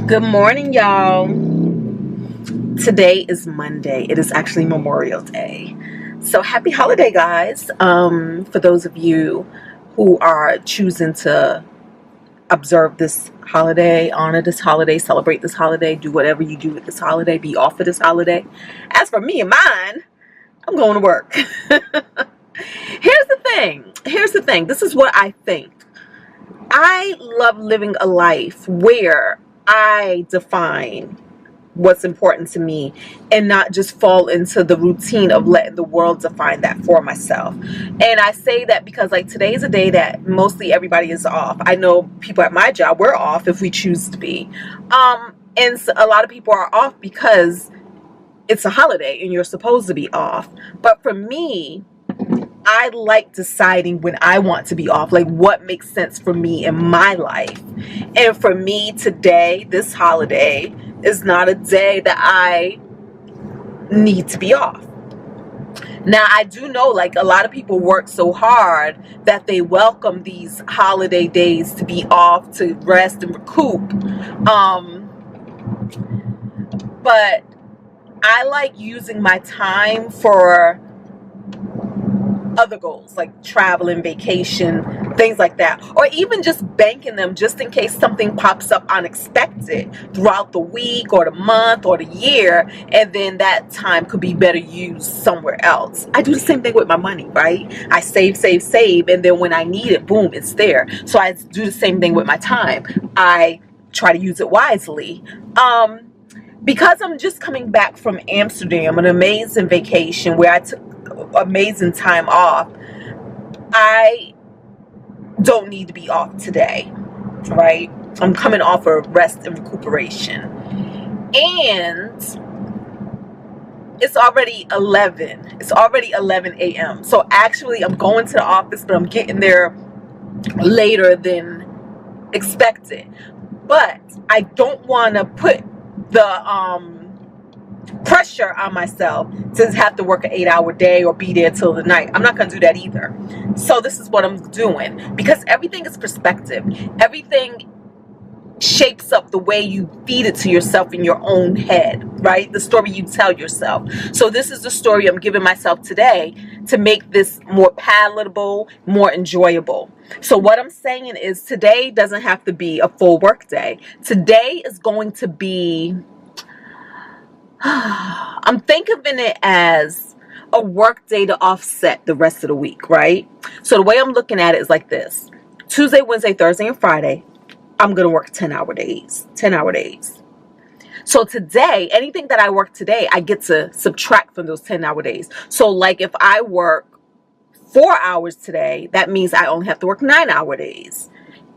Good morning, y'all. Today is Monday. It is actually Memorial Day. So happy holiday, guys. For those of you who are choosing to observe this holiday, honor this holiday, celebrate this holiday, do whatever you do with this holiday, be off for this holiday. As for me and mine, I'm going to work. Here's the thing. This is what I think. I love living a life where I define what's important to me and not just fall into the routine of letting the world define that for myself. And I say that because today is a day that mostly everybody is off. I know people at my job, we're off if we choose to be. And so a lot of people are off because it's a holiday and you're supposed to be off. But for me, I like deciding when I want to be off, like what makes sense for me in my life. And for me today, this holiday is not a day that I need to be off. Now, I do know a lot of people work so hard that they welcome these holiday days to be off, to rest and recoup. But I like using my time for other goals like traveling, vacation, things like that, or even just banking them just in case something pops up unexpected throughout the week or the month or the year, and then that time could be better used somewhere else. I do the same thing with my money, right? I save, and then when I need it, boom, it's there. So I do the same thing with my time. I try to use it wisely. Because I'm just coming back from Amsterdam, an amazing vacation where I took amazing time off, I don't need to be off today, right? I'm coming off of rest and recuperation. And it's already 11. It's already 11 a.m. So actually I'm going to the office, but I'm getting there later than expected. But I don't want to put the pressure on myself to have to work an 8-hour day or be there till the night. I'm not going to do that either. So this is what I'm doing, because everything is perspective. Everything shapes up the way you feed it to yourself in your own head, right? The story you tell yourself. So this is the story I'm giving myself today to make this more palatable, more enjoyable. So what I'm saying is today doesn't have to be a full work day. Today is going to be, I'm thinking of it as a work day to offset the rest of the week, right? So the way I'm looking at it is like this. Tuesday, Wednesday, Thursday, and Friday, I'm going to work 10-hour days. 10-hour days. So today, anything that I work today, I get to subtract from those 10-hour days. So if I work 4 hours today, that means I only have to work 9-hour days.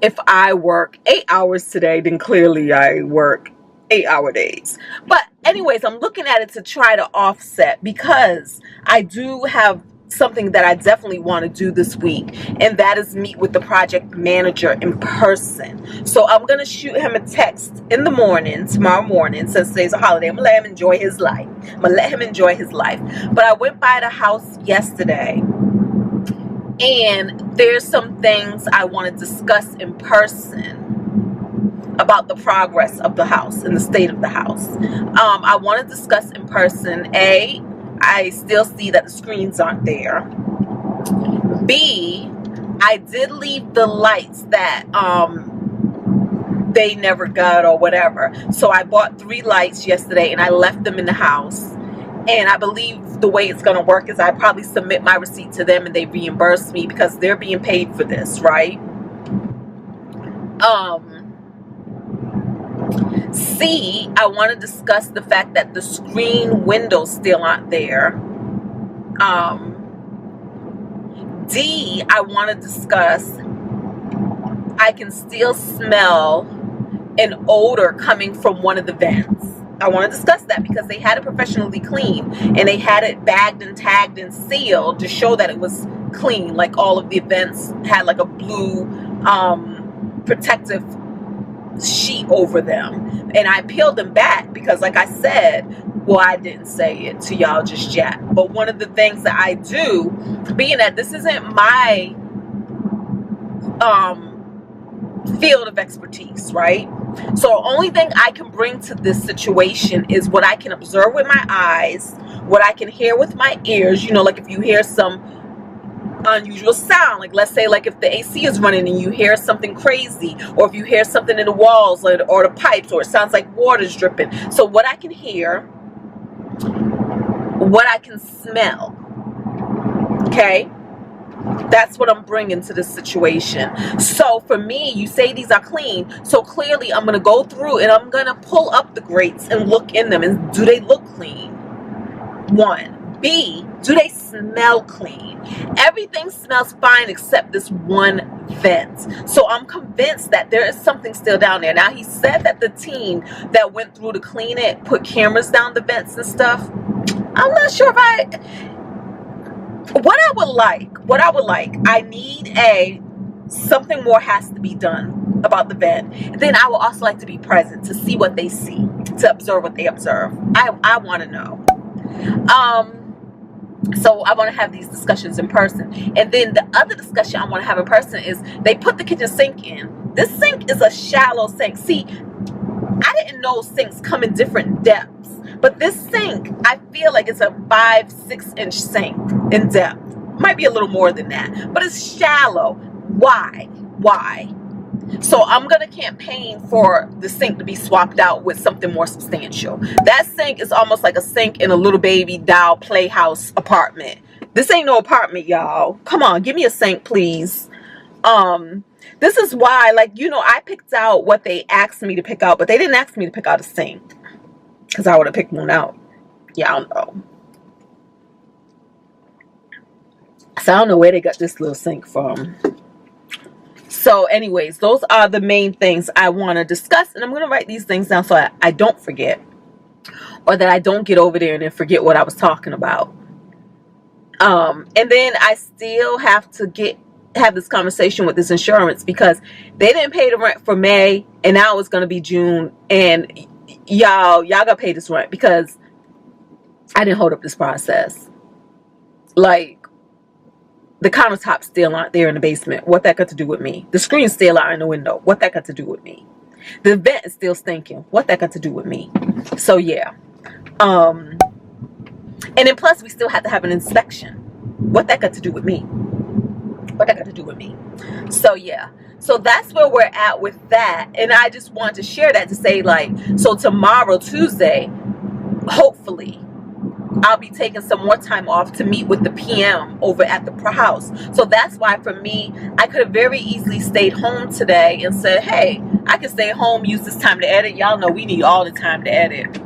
If I work 8 hours today, then clearly I work 8-hour days. But anyways, I'm looking at it to try to offset, because I do have something that I definitely want to do this week, and that is meet with the project manager in person. So I'm going to shoot him a text in the morning, tomorrow morning, since today's a holiday. I'm going to let him enjoy his life. But I went by the house yesterday, and there's some things I want to discuss in person about the progress of the house and the state of the house. I want to discuss in person. A, I still see that the screens aren't there. B, I did leave the lights that they never got or whatever. So I bought 3 lights yesterday and I left them in the house. And I believe the way it's going to work is I probably submit my receipt to them and they reimburse me because they're being paid for this, right? C, I want to discuss the fact that the screen windows still aren't there. D, I want to discuss, I can still smell an odor coming from one of the vents. I want to discuss that because they had it professionally cleaned and they had it bagged and tagged and sealed to show that it was clean. Like all of the vents had a blue protective sheet over them, and I peeled them back because I said, well, I didn't say it to y'all just yet, but one of the things that I do, being that this isn't my field of expertise, right? So the only thing I can bring to this situation is what I can observe with my eyes, what I can hear with my ears. You know, like if you hear some unusual sound, like let's say like if the AC is running and you hear something crazy, or if you hear something in the walls or the pipes, or it sounds like water's dripping. So what I can hear, what I can smell, okay? That's what I'm bringing to this situation. So for me, you say these are clean. So clearly I'm going to go through and I'm going to pull up the grates and look in them. And do they look clean? One. B, do they smell clean? Everything smells fine except this one vent. So I'm convinced that there is something still down there. Now, he said that the team that went through to clean it put cameras down the vents and stuff. I'm not sure if what I would like, I need something more has to be done about the vent. And then I would also like to be present to see what they see, to observe what they observe. I want to know. So I want to have these discussions in person. And then the other discussion I want to have in person is they put the kitchen sink in. This sink is a shallow sink. See, I didn't know sinks come in different depths. But this sink, I feel like it's a 5-6 inch sink in depth. Might be a little more than that. But it's shallow. Why? So I'm going to campaign for the sink to be swapped out with something more substantial. That sink is almost like a sink in a little baby doll playhouse apartment. This ain't no apartment, y'all. Come on, give me a sink, please. This is why, like, you know, I picked out what they asked me to pick out, but they didn't ask me to pick out a sink. Because I would have picked one out. Yeah, I don't know. So I don't know where they got this little sink from. So anyways, those are the main things I want to discuss. And I'm going to write these things down so I don't forget. Or that I don't get over there and then forget what I was talking about. And then I still have to have this conversation with this insurance. Because they didn't pay the rent for May. And now it's going to be June. And y'all got to pay this rent. Because I didn't hold up this process. Like, the countertops still aren't there in the basement. What that got to do with me? The screen's still out in the window. What that got to do with me? The vent is still stinking. What that got to do with me? So yeah. And then plus we still have to have an inspection. What that got to do with me? What that got to do with me? So yeah. So that's where we're at with that. And I just want to share that to say, like, so tomorrow, Tuesday, hopefully I'll be taking some more time off to meet with the PM over at the house. So that's why for me, I could have very easily stayed home today and said, hey, I can stay home, use this time to edit. Y'all know we need all the time to edit.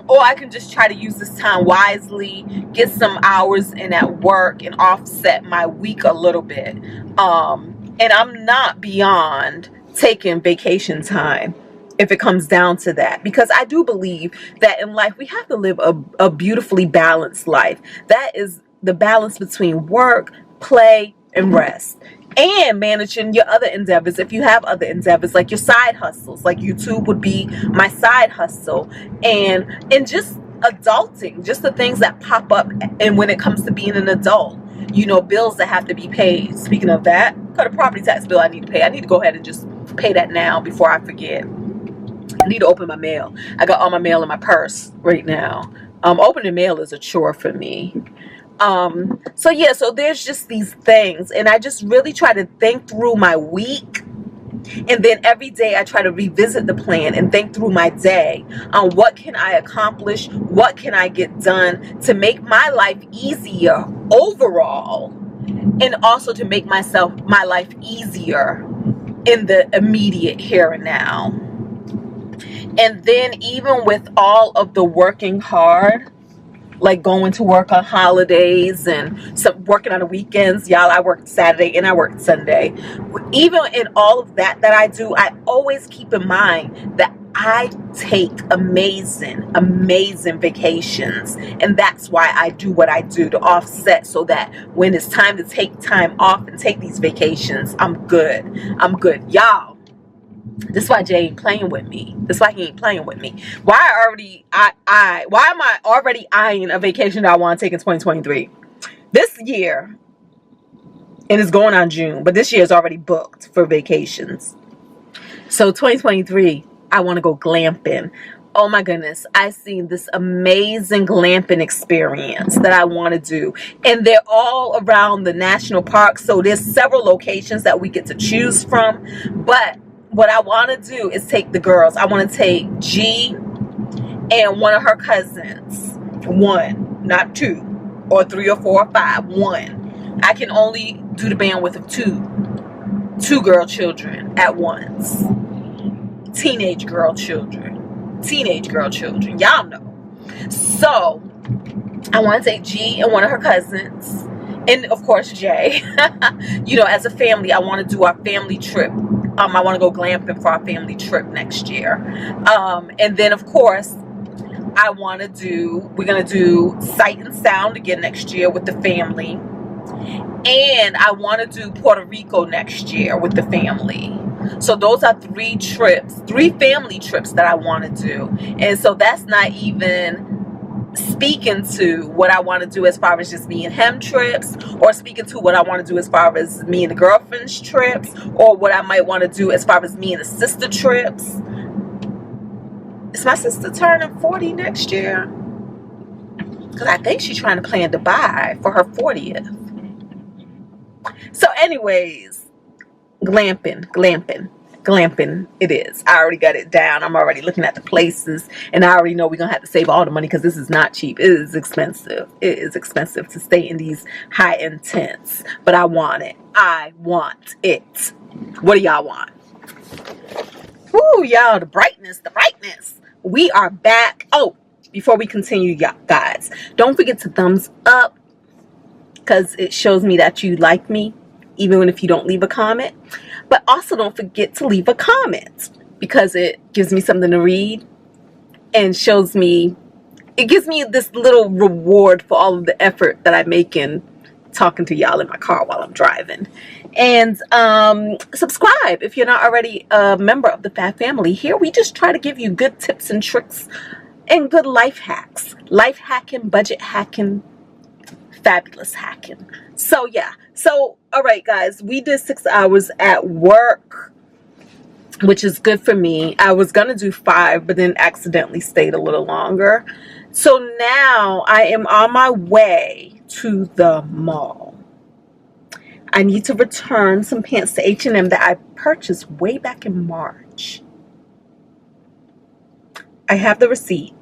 Or I can just try to use this time wisely, get some hours in at work and offset my week a little bit. And I'm not beyond taking vacation time. If it comes down to that, because I do believe that in life we have to live a beautifully balanced life. That is the balance between work, play, and rest, and managing your other endeavors. If you have other endeavors, like your side hustles, like YouTube would be my side hustle, and just adulting, just the things that pop up. And when it comes to being an adult, you know, bills that have to be paid. Speaking of that, got a property tax bill I need to pay. I need to go ahead and just pay that now before I forget. I need to open my mail. I got all my mail in my purse right now. Opening mail is a chore for me. So yeah, so there's just these things, and I just really try to think through my week, and then every day I try to revisit the plan and think through my day on what can I accomplish, what can I get done to make my life easier overall, and also to make my life easier in the immediate here and now. And then even with all of the working hard, like going to work on holidays and working on the weekends. Y'all, I worked Saturday and I worked Sunday. Even in all of that I do, I always keep in mind that I take amazing vacations. And that's why I do what I do, to offset, so that when it's time to take time off and take these vacations, I'm good. Y'all. This is why Jay ain't playing with me. This is why he ain't playing with me. Why am I already eyeing a vacation that I want to take in 2023? This year, And it's going on June, but this year is already booked for vacations. So 2023, I want to go glamping. Oh my goodness, I seen this amazing glamping experience that I want to do. And they're all around the national park. So there's several locations that we get to choose from. But what I want to do is take the girls. I want to take G and one of her cousins. One, not two, or three or four or five. One. I can only do the bandwidth of two girl children at once. Teenage girl children. Y'all know. So I want to take G and one of her cousins, and of course Jay. You know, as a family, I want to do our family trip. I want to go glamping for our family trip next year. And then of course we're gonna do Sight and Sound again next year with the family. And I want to do Puerto Rico next year with the family. So those are three family trips that I want to do. And so that's not even speaking to what I want to do as far as just me and him trips, or speaking to what I want to do as far as me and the girlfriend's trips, or what I might want to do as far as me and the sister trips. Is my sister turning 40 next year? Because I think she's trying to plan Dubai for her 40th. So anyways, glamping it is. I already got it down. I'm already looking at the places, and I already know we're gonna have to save all the money because this is not cheap. It is expensive. It is expensive to stay in these high-end tents, but I want it. What do y'all want? Woo, y'all, the brightness. We are back. Oh, before we continue, y'all guys, don't forget to thumbs up, because it shows me that you like me, even if you don't leave a comment. But also don't forget to leave a comment, because it gives me something to read and it gives me this little reward for all of the effort that I make in talking to y'all in my car while I'm driving. And subscribe if you're not already a member of the Fat Family. Here we just try to give you good tips and tricks and good life hacks. Life hacking, budget hacking, fabulous hacking. So yeah, all right guys, we did 6 hours at work, which is good for me. I was gonna do 5, but then accidentally stayed a little longer. So now I am on my way to the mall. I need to return some pants to H&M that I purchased way back in March. I have the receipt.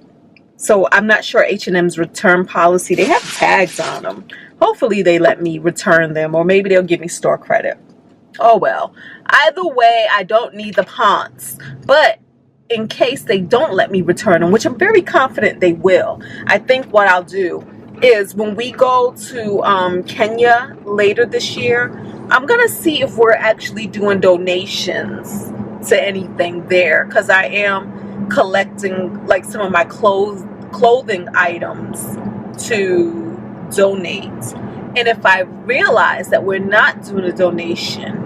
So I'm not sure H&M's return policy. They have tags on them. Hopefully they let me return them, or maybe they'll give me store credit. Oh well. Either way, I don't need the pants. But in case they don't let me return them, which I'm very confident they will, I think what I'll do is when we go to Kenya later this year, I'm going to see if we're actually doing donations to anything there, because I am collecting like some of my clothing items to donate. And if I realize that we're not doing a donation,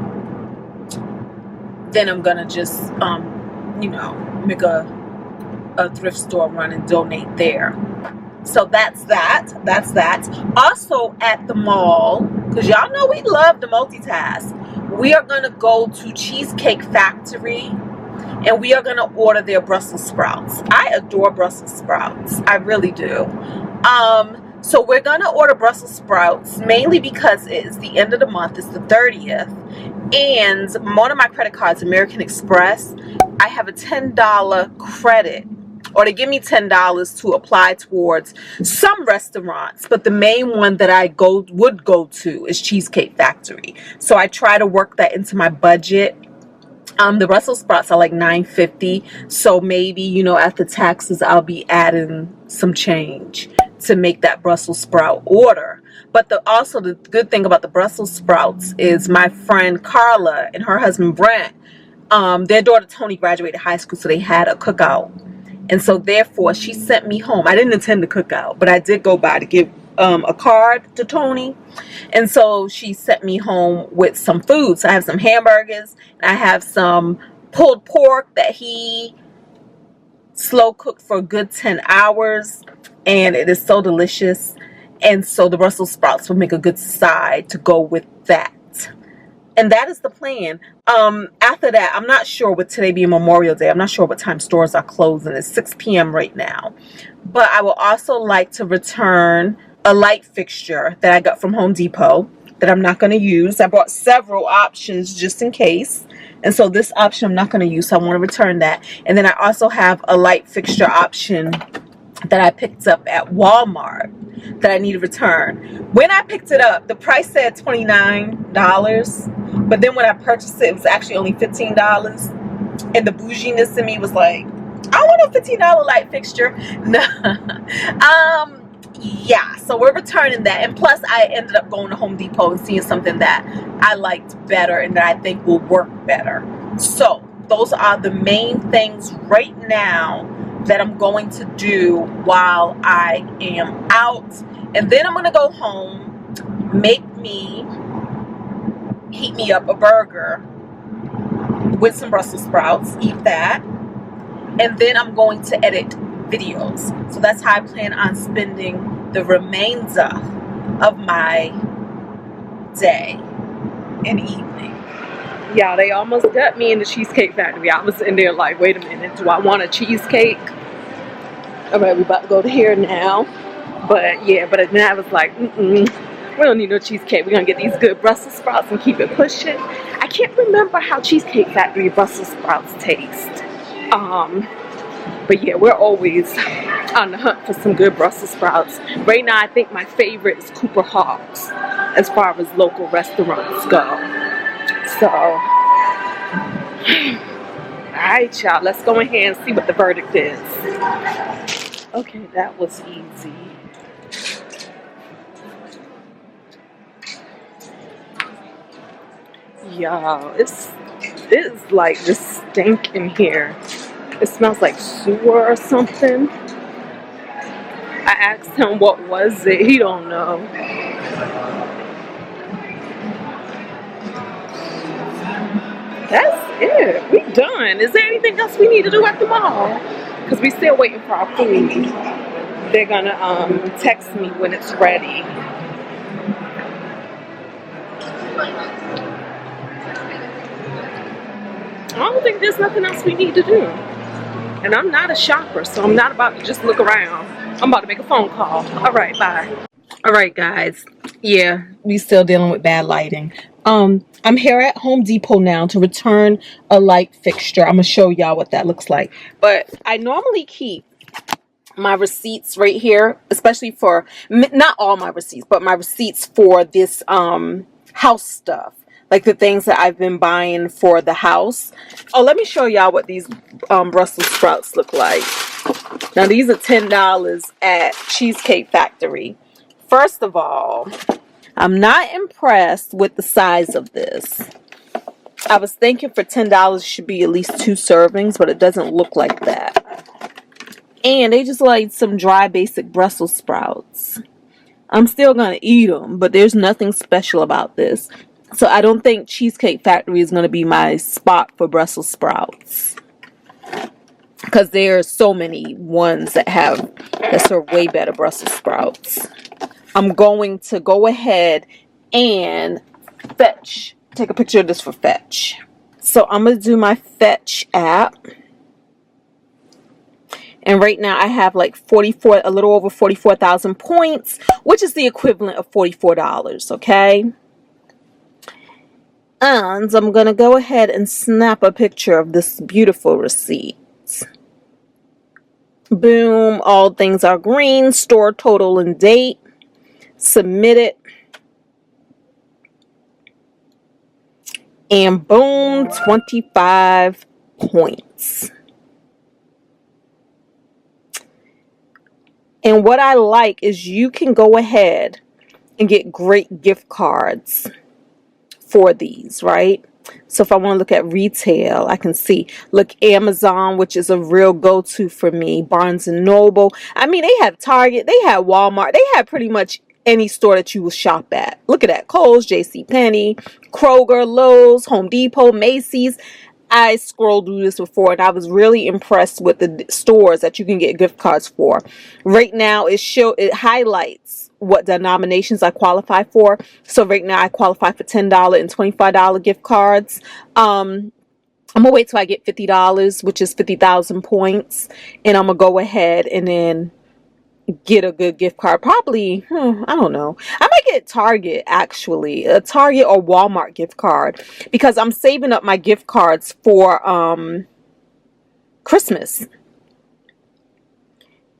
then I'm gonna just make a thrift store run and donate there. So that's that. Also at the mall, because y'all know we love to multitask, we are gonna go to Cheesecake Factory, and we are going to order their Brussels sprouts. I adore Brussels sprouts. I really do. So we're going to order Brussels sprouts, mainly because it's the end of the month. It's the 30th. And one of my credit cards, American Express, I have a $10 credit. Or they give me $10 to apply towards some restaurants. But the main one that I would go to is Cheesecake Factory. So I try to work that into my budget. The Brussels sprouts are like $9.50, so maybe, after taxes, I'll be adding some change to make that Brussels sprout order. But also the good thing about the Brussels sprouts is my friend Carla and her husband Brent, their daughter Tony graduated high school, so they had a cookout. And so therefore, she sent me home. I didn't attend the cookout, but I did go by to give a card to Tony. And so she sent me home with some food. So I have some hamburgers, and I have some pulled pork that he slow cooked for a good 10 hours, and it is so delicious. And so the Brussels sprouts will make a good side to go with that. And that is the plan. After that, I'm not sure, with today being Memorial Day, I'm not sure what time stores are closing. It's 6 p.m. right now. But I will also like to return a light fixture that I got from Home Depot that I'm not going to use. I bought several options just in case. And so this option I'm not going to use, so I want to return that. And then I also have a light fixture option that I picked up at Walmart that I need to return. When I picked it up, the price said $29, but then when I purchased it, it was actually only $15. And the bouginess in me was like, I want a $15 light fixture. No. Yeah, so we're returning that. And plus, I ended up going to Home Depot and seeing something that I liked better and that I think will work better. So those are the main things right now that I'm going to do while I am out. And then I'm going to go home, heat me up a burger with some Brussels sprouts, eat that. And then I'm going to edit videos. So that's how I plan on spending the remainder of my day and evening. Yeah, they almost got me in the Cheesecake Factory. I was in there like, wait a minute, do I want a cheesecake? All right, we're about to go to here now. But yeah, but then I was like, we don't need no cheesecake. We're gonna get these good Brussels sprouts and keep it pushing. I can't remember how Cheesecake Factory Brussels sprouts taste. But yeah, we're always on the hunt for some good Brussels sprouts. Right now, I think my favorite is Cooper Hawks as far as local restaurants go. So, alright y'all, let's go ahead and see what the verdict is. Okay, that was easy. Y'all, it's like just stink in here. It smells like sewer or something. I asked him what was it. He don't know. That's it. We done. Is there anything else we need to do at the mall? Because we still waiting for our food. They're gonna text me when it's ready. I don't think there's nothing else we need to do. And I'm not a shopper, so I'm not about to just look around. I'm about to make a phone call. All right, bye. All right, guys. Yeah, we still dealing with bad lighting. I'm here at Home Depot now to return a light fixture. I'm gonna show y'all what that looks like. But I normally keep my receipts right here, especially for, not all my receipts, but my receipts for this house stuff. Like the things that I've been buying for the house. Oh, let me show y'all what these Brussels sprouts look like. Now, these are $10 at Cheesecake Factory. First of all, I'm not impressed with the size of this. I was thinking for $10 should be at least 2 servings, but it doesn't look like that. And they just like some dry basic Brussels sprouts. I'm still going to eat them, but there's nothing special about this. So I don't think Cheesecake Factory is going to be my spot for Brussels sprouts. Because there are so many ones that serve way better Brussels sprouts. I'm going to go ahead and take a picture of this for Fetch. So I'm going to do my Fetch app. And right now I have like a little over 44,000 points, which is the equivalent of $44, okay? And I'm going to go ahead and snap a picture of this beautiful receipt. Boom, all things are green, store total and date, submit it, and boom, 25 points. And what I like is you can go ahead and get great gift cards for these, right? So if I want to look at retail, I can see, look, Amazon, which is a real go-to for me, Barnes & Noble. I mean, they have Target, they have Walmart, they have pretty much any store that you will shop at. Look at that, Kohl's, JCPenney, Kroger, Lowe's, Home Depot, Macy's. I scrolled through this before and I was really impressed with the stores that you can get gift cards for. Right now, it highlights what denominations I qualify for. So right now I qualify for $10 and $25 gift cards. I'm gonna wait till I get $50, which is 50,000 points, and I'm gonna go ahead and then get a good gift card. Probably, I don't know. I might get Target, actually, a Target or Walmart gift card, because I'm saving up my gift cards for Christmas.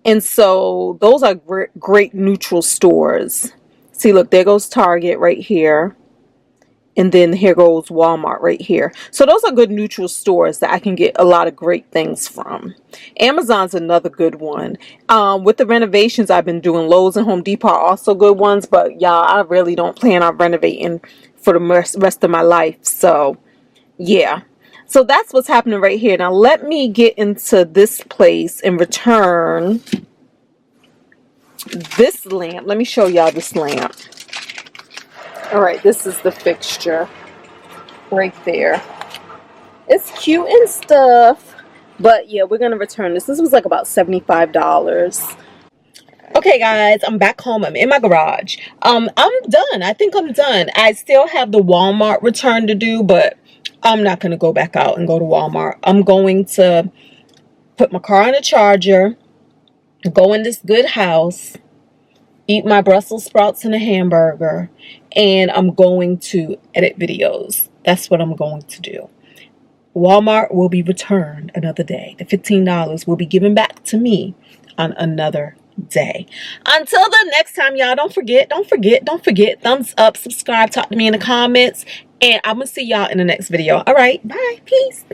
And so those are great neutral stores. See, look, there goes Target right here. And then here goes Walmart right here. So those are good neutral stores that I can get a lot of great things from. Amazon's another good one. With the renovations I've been doing, Lowe's and Home Depot are also good ones. But y'all, I really don't plan on renovating for the rest of my life. So, yeah. So that's what's happening right here. Now let me get into this place and return this lamp. Let me show y'all this lamp. All right, this is the fixture right there. It's cute and stuff, but yeah, we're gonna return this. This was like about $75. Okay guys, I'm back home. I'm in my garage. I'm done. I think I'm done. I still have the Walmart return to do, but I'm not gonna go back out and go to Walmart. I'm going to put my car on a charger, go in this good house, eat my Brussels sprouts and a hamburger, and I'm going to edit videos. That's what I'm going to do. Walmart will be returned another day. The $15 will be given back to me on another day. Until the next time, y'all, don't forget, thumbs up, subscribe, talk to me in the comments, and I'm gonna see y'all in the next video. All right, bye, peace.